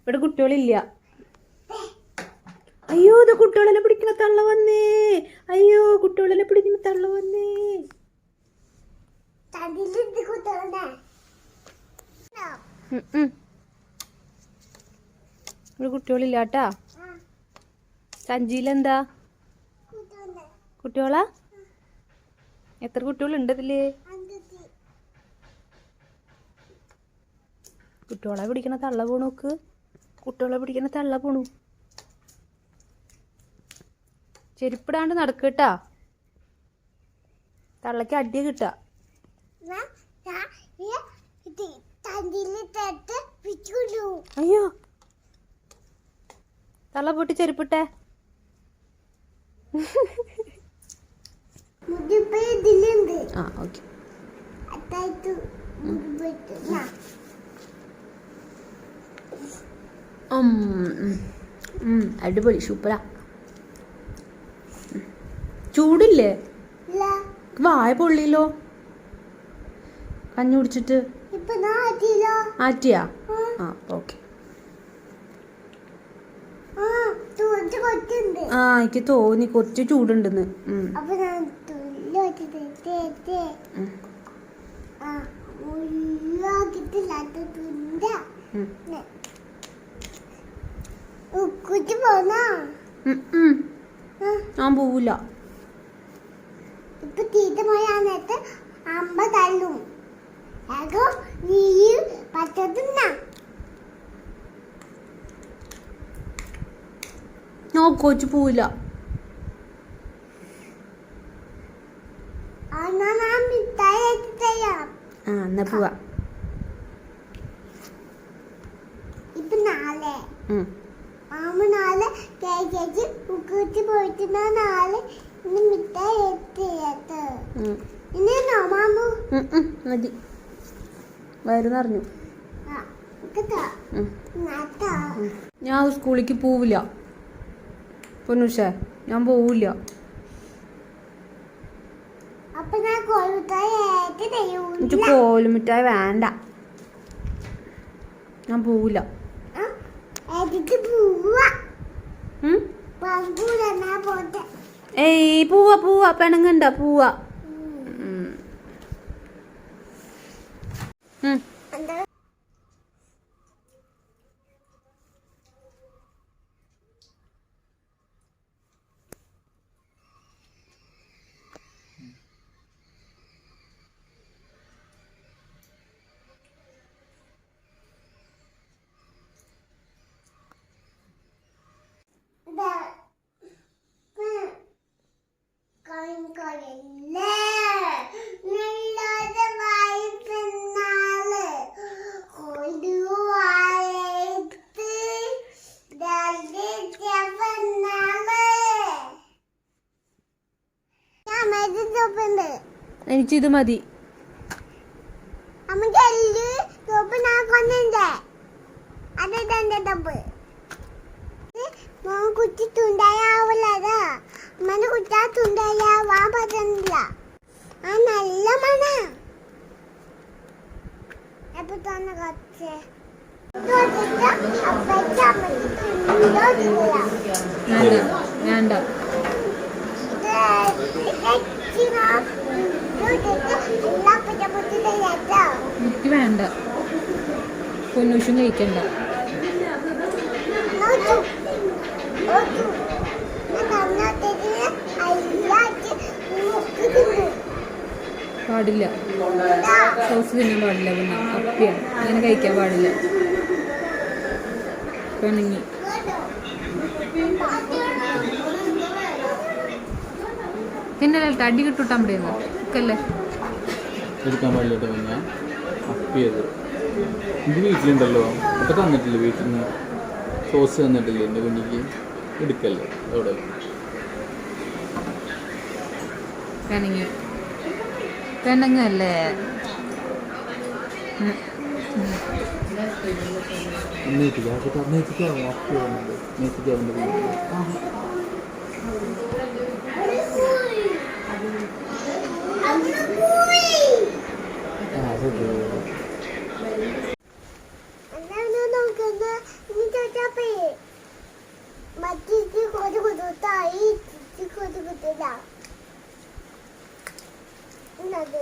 ഇവിടെ കുട്ടികളില്ല. അയ്യോ ഇത് കുട്ടികളെ പിടിക്കുന്ന തള്ള വന്നേ. അയ്യോ കുട്ടികളെ പിടിക്കുന്ന തള്ള വന്നേ. ഇവിടെ കുട്ടികളില്ലാട്ടാ. സഞ്ചിയിലെന്താ കുട്ടികളാ? എത്ര കുട്ടികളുണ്ട് ഇതില്? കുട്ടികളെ പിടിക്കണ തള്ള പോണു. നോക്ക്, കുട്ടികളെ പിടിക്കണ തള്ള പോണു. ചെരുപ്പിടാണ്ട് നടക്കട്ടാ, തള്ളക്ക് അടി കിട്ടാ. അയ്യോ തള്ള പൊട്ടി ചെരുപ്പിട്ടെ. ആ ഓക്കെ. അടിപൊളി, സൂപ്പറാ. ചൂടില്ലേ? വായ പൊള്ളിയില്ലോ കഞ്ഞി കുടിച്ചിട്ട്. ആറ്റിയാ? ആ ഓക്കെ. ആ എനിക്ക് തോന്നി കുറച്ച് ചൂടുണ്ടെന്ന്. ഞാൻ പോവില്ല. ഇപ്പൊ തീറ്റ പോയാന്നിട്ട് അമ്മ തല്ലും. നീ പറ്റത്തുന്ന ഞാൻ കൊച്ചു പോവില്ല. എന്നാ പോവാ. ഇപ്പൊ നാളെ മാമ നാളെ കേക്ക് ഉക്കുറ്റി പോയിട്ട് നാളെ മിഠായി എത്തിയത്. ഇന്നോ മാമു? മതി, വയറുന്നറിഞ്ഞു. ഞാൻ സ്കൂളിലേക്ക് പോവില്ല പൊന്നുഷേ, ഞാൻ പോവില്ല. എനിക്ക് കോലുമിഠായി വേണ്ട, ഞാൻ പോവില്ല. ഏയ് പോവാ പോവാ, പെണങ്ങണ്ട, പോവാ. എനിക്കിത് മതി. കുറ്റിട്ടുണ്ടായാവൂലതാ മന കുറ്റാത്തുണ്ടായാവാ പറ്റുന്നില്ല. ആ നല്ല മണ എപ്പോ തന്നെ കച്ചേ വേണ്ട. എനിക്ക് വേണ്ട, പൊന്നൂഷും കഴിക്കണ്ട. പാടില്ല, സോസ് തിന്നാൻ പാടില്ല. പിന്നെ അപ്പിയാണ്, അങ്ങനെ കഴിക്കാൻ പാടില്ല. പിണങ്ങി. പിന്നെ അടി കിട്ടൂട്ടാൻ പറ്റിയെന്ന് ഒക്കല്ലേ എടുക്കാൻ പാടില്ല. പിന്നെ അപ്പിയത് ഇത് വീട്ടിലുണ്ടല്ലോ, അപ്പൊ തന്നിട്ടില്ല. വീട്ടിൽ നിന്ന് സോസ് തന്നിട്ടില്ല എൻ്റെ കുഞ്ഞിക്ക്. എടുക്കല്ലേ അവിടെ പിണങ്ങി. പിണങ്ങല്ലേ? നോക്കുന്നത് കുത്തി കുത്തില്ല. എന്നത്